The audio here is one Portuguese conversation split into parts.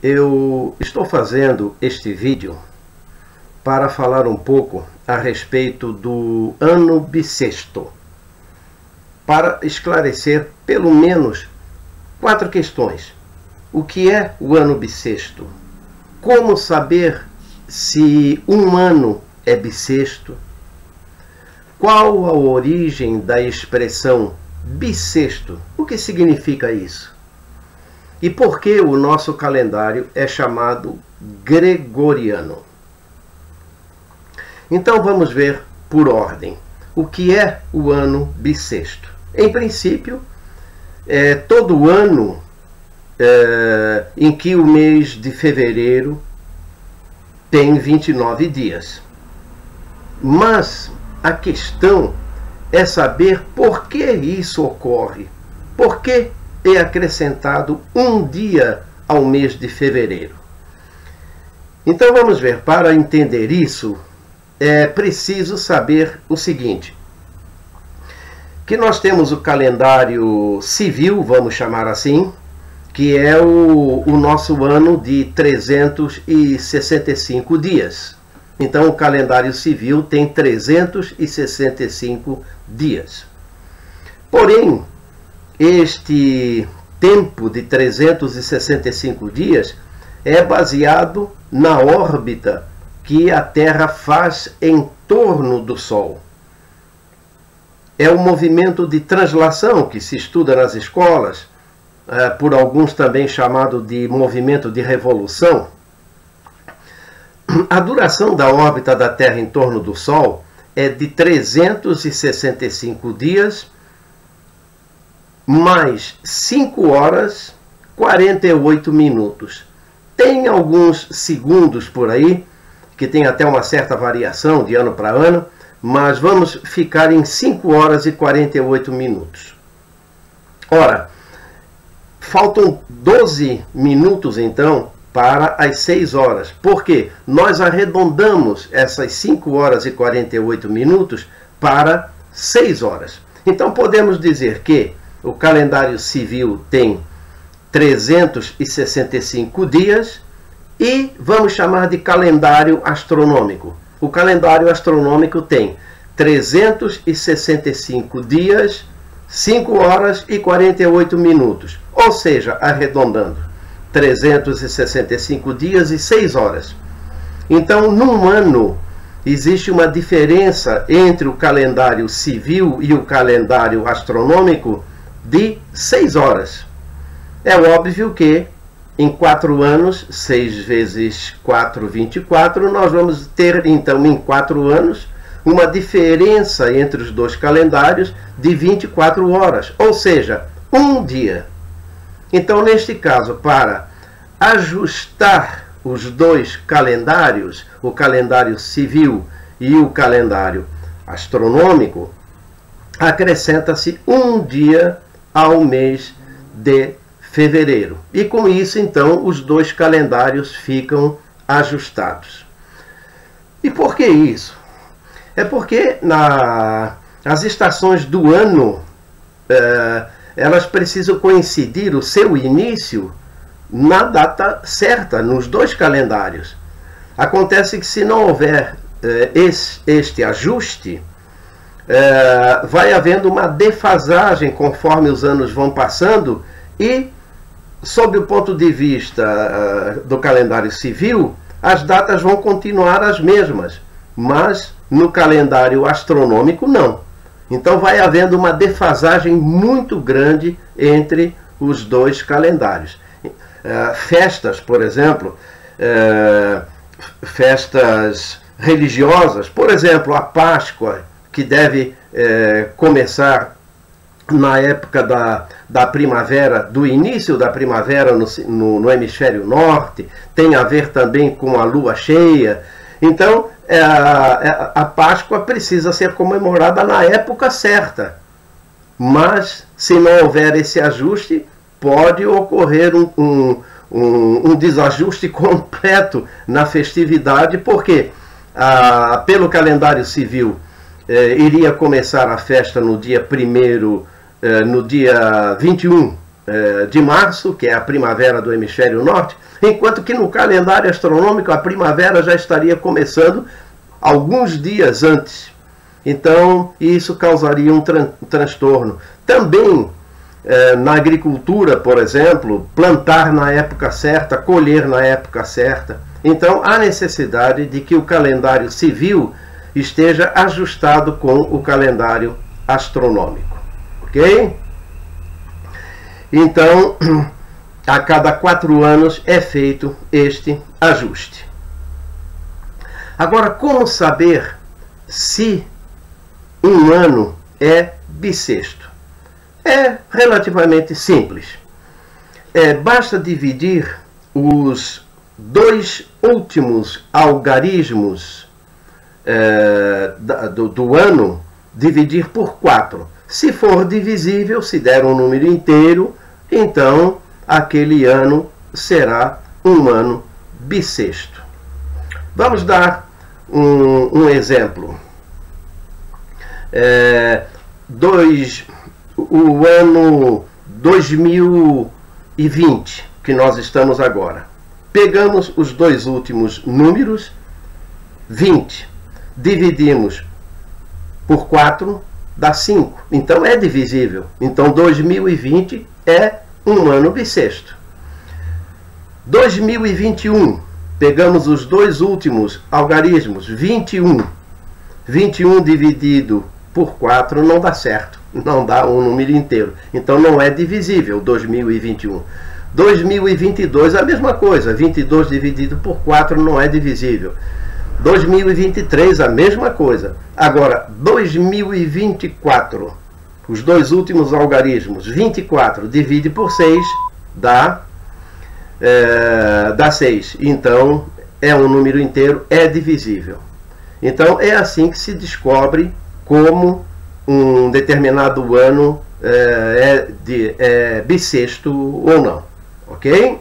Eu estou fazendo este vídeo para falar um pouco a respeito do ano bissexto, para esclarecer pelo menos 4 questões. O que é o ano bissexto? Como saber se um ano é bissexto? Qual a origem da expressão bissexto? O que significa isso? E por que o nosso calendário é chamado gregoriano? Então vamos ver por ordem. O que é o ano bissexto? Em princípio, é todo ano em que o mês de fevereiro tem 29 dias. Mas a questão é saber por que isso ocorre. Por que é acrescentado um dia ao mês de fevereiro? Então vamos ver, para entender isso, é preciso saber o seguinte, que nós temos o calendário civil, vamos chamar assim, que é o nosso ano de 365 dias. Então o calendário civil tem 365 dias. Porém, este tempo de 365 dias é baseado na órbita que a Terra faz em torno do Sol. É um movimento de translação que se estuda nas escolas, por alguns também chamado de movimento de revolução. A duração da órbita da Terra em torno do Sol é de 365 dias mais 5 horas 48 minutos. Tem alguns segundos por aí, que tem até uma certa variação de ano para ano, mas vamos ficar em 5 horas e 48 minutos. Ora, faltam 12 minutos então para as 6 horas, porque nós arredondamos essas 5 horas e 48 minutos para 6 horas. Então podemos dizer que o calendário civil tem 365 dias e vamos chamar de calendário astronômico. O calendário astronômico tem 365 dias, 5 horas e 48 minutos. Ou seja, arredondando, 365 dias e 6 horas. Então, num ano, existe uma diferença entre o calendário civil e o calendário astronômico de 6 horas. É óbvio que em 4 anos, 6 vezes 4, 24, nós vamos ter então em 4 anos uma diferença entre os dois calendários de 24 horas, ou seja, um dia. Então, neste caso, para ajustar os dois calendários, o calendário civil e o calendário astronômico, acrescenta-se um dia ao mês de fevereiro. E com isso, então, os dois calendários ficam ajustados. E por que isso? É porque as estações do ano, elas precisam coincidir o seu início na data certa, nos dois calendários. Acontece que se não houver este ajuste, vai havendo uma defasagem conforme os anos vão passando e, sob o ponto de vista do calendário civil, as datas vão continuar as mesmas, mas no calendário astronômico não. Então vai havendo uma defasagem muito grande entre os dois calendários. Festas, por exemplo, festas religiosas, por exemplo, a Páscoa, que deve começar na época da primavera, do início da primavera no hemisfério norte, tem a ver também com a lua cheia. Então, a Páscoa precisa ser comemorada na época certa. Mas, se não houver esse ajuste, pode ocorrer um desajuste completo na festividade, porque pelo calendário civil iria começar a festa no dia 1º, no dia 21 de março, que é a primavera do hemisfério norte, enquanto que no calendário astronômico a primavera já estaria começando alguns dias antes. Então, isso causaria um transtorno. Também, na agricultura, por exemplo, plantar na época certa, colher na época certa. Então, há necessidade de que o calendário civil esteja ajustado com o calendário astronômico. Ok? Então, a cada 4 anos é feito este ajuste. Agora, como saber se um ano é bissexto? É relativamente simples. Basta dividir os 2 últimos algarismos do ano, dividir por 4. Se for divisível, se der um número inteiro, então aquele ano será um ano bissexto. Vamos dar um exemplo. O ano 2020, que nós estamos agora. Pegamos os 2 últimos números, 20, dividimos por 4, dá 5. Então é divisível. Então 2020 é um ano bissexto. 2021, pegamos os 2 últimos algarismos, 21. 21 dividido por 4 não dá certo, não dá um número inteiro. Então não é divisível 2021. 2022 a mesma coisa, 22 dividido por 4 não é divisível. 2023 a mesma coisa. Agora, 2024, os 2 últimos algarismos, 24 divide por 6 dá 6. Então é um número inteiro, é divisível. Então é assim que se descobre como um determinado ano é bissexto ou não. Ok?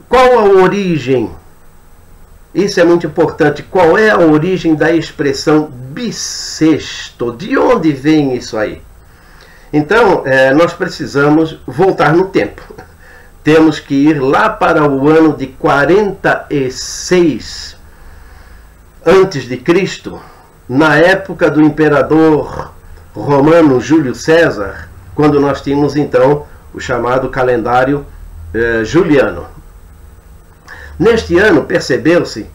Qual a origem? Isso é muito importante. Qual é a origem da expressão bissexto? De onde vem isso aí? Então, nós precisamos voltar no tempo. Temos que ir lá para o ano de 46 antes de Cristo, na época do imperador romano Júlio César, quando nós tínhamos então o chamado calendário juliano. Neste ano percebeu-se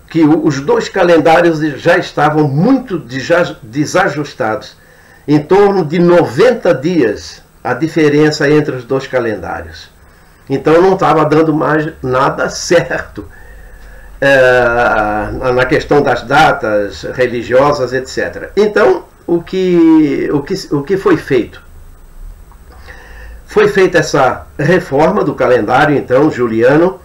que os 2 calendários já estavam muito desajustados, em torno de 90 dias a diferença entre os 2 calendários. Então não estava dando mais nada certo na questão das datas religiosas, etc. Então o que foi feito? Foi feita essa reforma do calendário então juliano,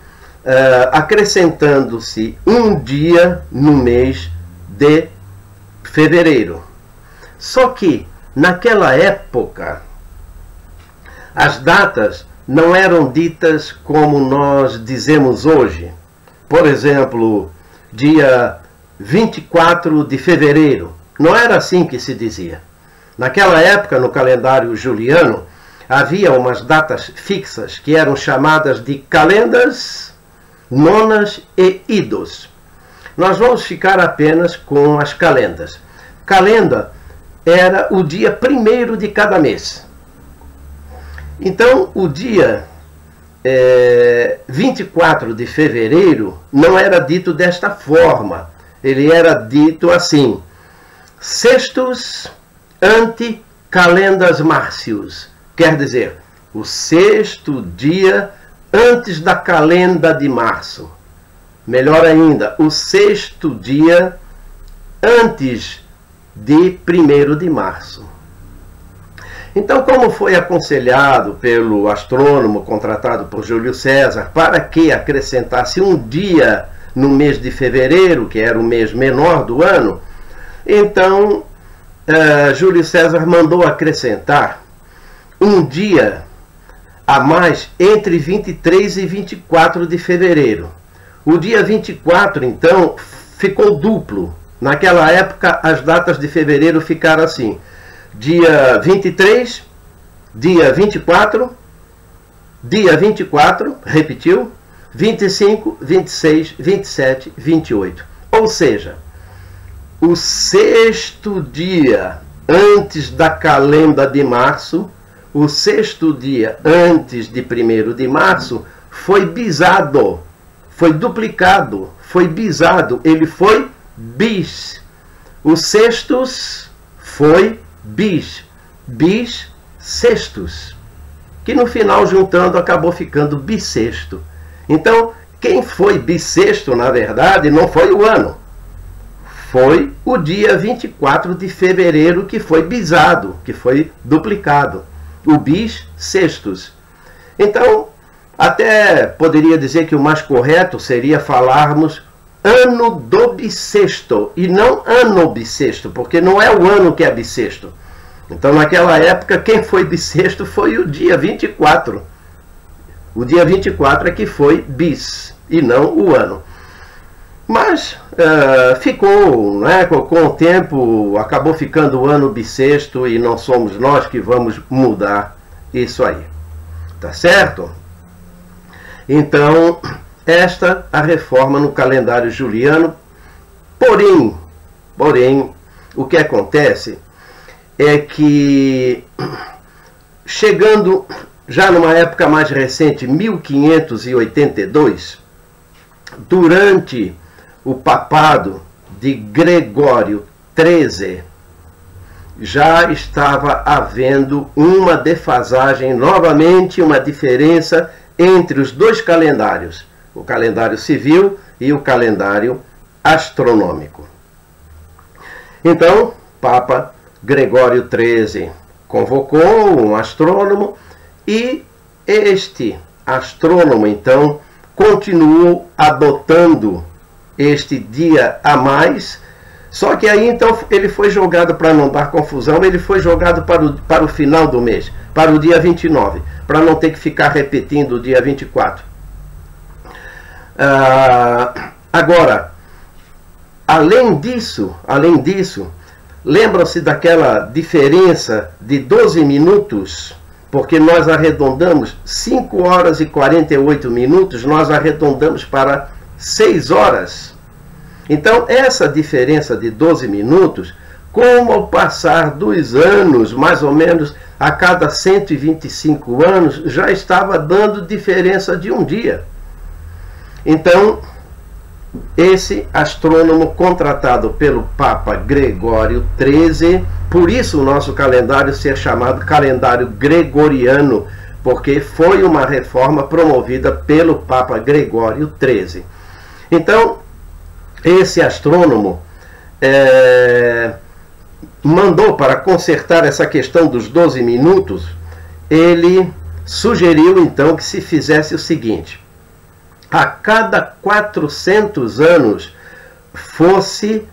acrescentando-se um dia no mês de fevereiro. Só que naquela época as datas não eram ditas como nós dizemos hoje. Por exemplo, dia 24 de fevereiro. Não era assim que se dizia. Naquela época, no calendário juliano, havia umas datas fixas que eram chamadas de calendas, nonas e idos. Nós vamos ficar apenas com as calendas. Calenda era o dia 1º de cada mês. Então, o dia 24 de fevereiro não era dito desta forma. Ele era dito assim: sextus ante calendas Márcios. Quer dizer, o 6º dia antes da calenda de março. Melhor ainda, o 6º dia antes de 1º de março. Então, como foi aconselhado pelo astrônomo contratado por Júlio César para que acrescentasse um dia no mês de fevereiro, que era o mês menor do ano, então Júlio César mandou acrescentar um dia a mais entre 23 e 24 de fevereiro. O dia 24, então, ficou duplo. Naquela época, as datas de fevereiro ficaram assim: dia 23, dia 24, dia 24, repetiu, 25, 26, 27, 28. Ou seja, o sexto dia antes da calenda de março, o sexto dia antes de 1º de março, foi bisado, foi duplicado, foi bisado, ele foi bis. Os sextos foi bis, bis sextos, que no final juntando acabou ficando bissexto. Então, quem foi bissexto, na verdade, não foi o ano. Foi o dia 24 de fevereiro que foi bisado, que foi duplicado. O bis sextos. Então, até poderia dizer que o mais correto seria falarmos ano do bissexto e não ano bissexto, porque não é o ano que é bissexto. Então, naquela época, quem foi bissexto foi o dia 24. O dia 24 é que foi bis e não o ano. Mas ficou, né, com o tempo, acabou ficando o ano bissexto e não somos nós que vamos mudar isso aí. Tá certo? Então, esta a reforma no calendário juliano. Porém, o que acontece é que, chegando já numa época mais recente, 1582, durante o papado de Gregório XIII, já estava havendo uma defasagem, novamente uma diferença entre os dois calendários, o calendário civil e o calendário astronômico. Então, Papa Gregório XIII convocou um astrônomo e este astrônomo, então, continuou adotando este dia a mais, só que aí então ele foi jogado, para não dar confusão, ele foi jogado para o final do mês, para o dia 29, para não ter que ficar repetindo o dia 24. Agora, além disso, lembram-se daquela diferença de 12 minutos, porque nós arredondamos 5 horas e 48 minutos, nós arredondamos para 6 horas. Então, essa diferença de 12 minutos, com o passar dos anos, mais ou menos a cada 125 anos, já estava dando diferença de um dia. Então, esse astrônomo contratado pelo Papa Gregório XIII, por isso o nosso calendário ser chamado calendário gregoriano, porque foi uma reforma promovida pelo Papa Gregório XIII. Então, esse astrônomo mandou, para consertar essa questão dos 12 minutos, ele sugeriu então que se fizesse o seguinte: a cada 400 anos fosse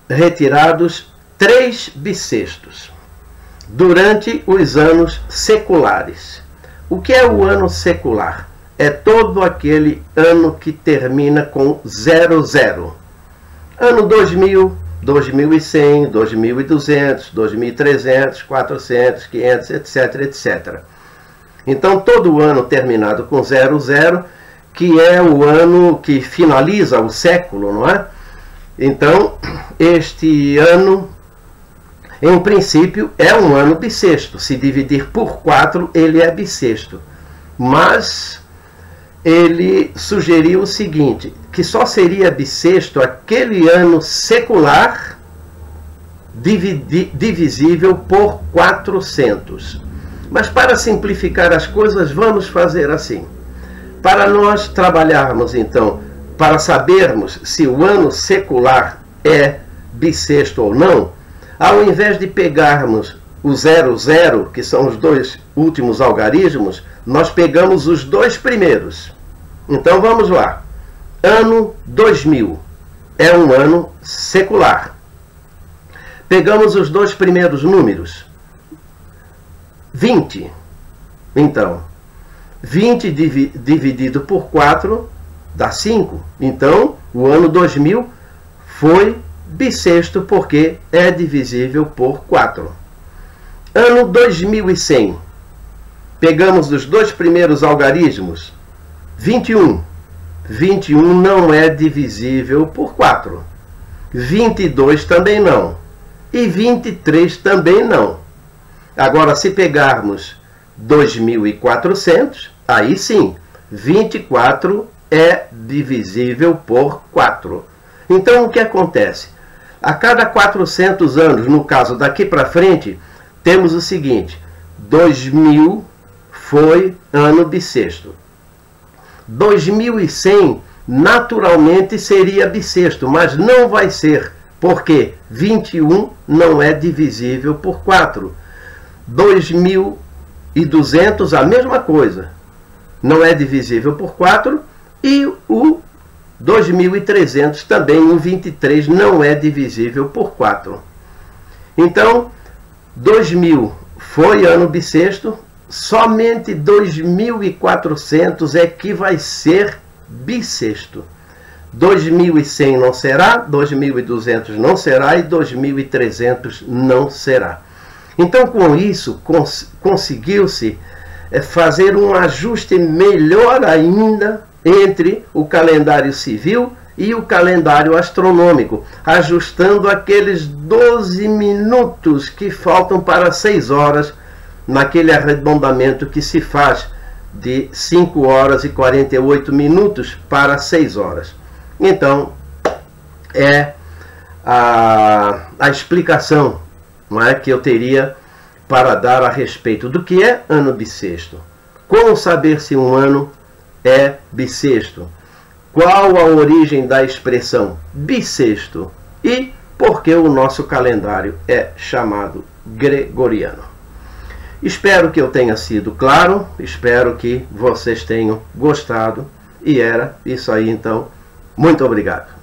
retirados 3 bissextos durante os anos seculares. O que é o ano secular? É todo aquele ano que termina com 00. Ano 2000, 2100, 2200, 2300, 400, 500, etc, etc. Então, todo ano terminado com 00, que é o ano que finaliza o século, não é? Então, este ano, em princípio, é um ano bissexto. Se dividir por 4, ele é bissexto. Mas ele sugeriu o seguinte, que só seria bissexto aquele ano secular divisível por 400. Mas para simplificar as coisas, vamos fazer assim. Para nós trabalharmos, então, para sabermos se o ano secular é bissexto ou não, ao invés de pegarmos o 00, que são os 2 últimos algarismos, nós pegamos os 2 primeiros. Então vamos lá. Ano 2000 é um ano secular. Pegamos os 2 primeiros números. 20. Então, 20 dividido por 4 dá 5. Então, o ano 2000 foi bissexto porque é divisível por 4. Ano 2100. Pegamos os dois primeiros algarismos. 21. 21 não é divisível por 4. 22 também não. E 23 também não. Agora, se pegarmos 2400, aí sim, 24 é divisível por 4. Então, o que acontece? A cada 400 anos, no caso daqui para frente, temos o seguinte: 2000 foi ano bissexto. 2100 naturalmente seria bissexto, mas não vai ser, porque 21 não é divisível por 4. 2200 a mesma coisa, não é divisível por 4, e o 2300 também, o 23 não é divisível por 4. Então, 2000 foi ano bissexto, somente 2400 é que vai ser bissexto. 2100 não será, 2200 não será e 2300 não será. Então, com isso, conseguiu-se fazer um ajuste melhor ainda entre o calendário civil e o calendário astronômico, ajustando aqueles 12 minutos que faltam para 6 horas, naquele arredondamento que se faz de 5 horas e 48 minutos para 6 horas. Então, é a explicação, não é, que eu teria para dar a respeito do que é ano bissexto. Como saber se um ano é bissexto? Qual a origem da expressão bissexto? E por que o nosso calendário é chamado gregoriano? Espero que eu tenha sido claro, espero que vocês tenham gostado. E era isso aí, então. Muito obrigado.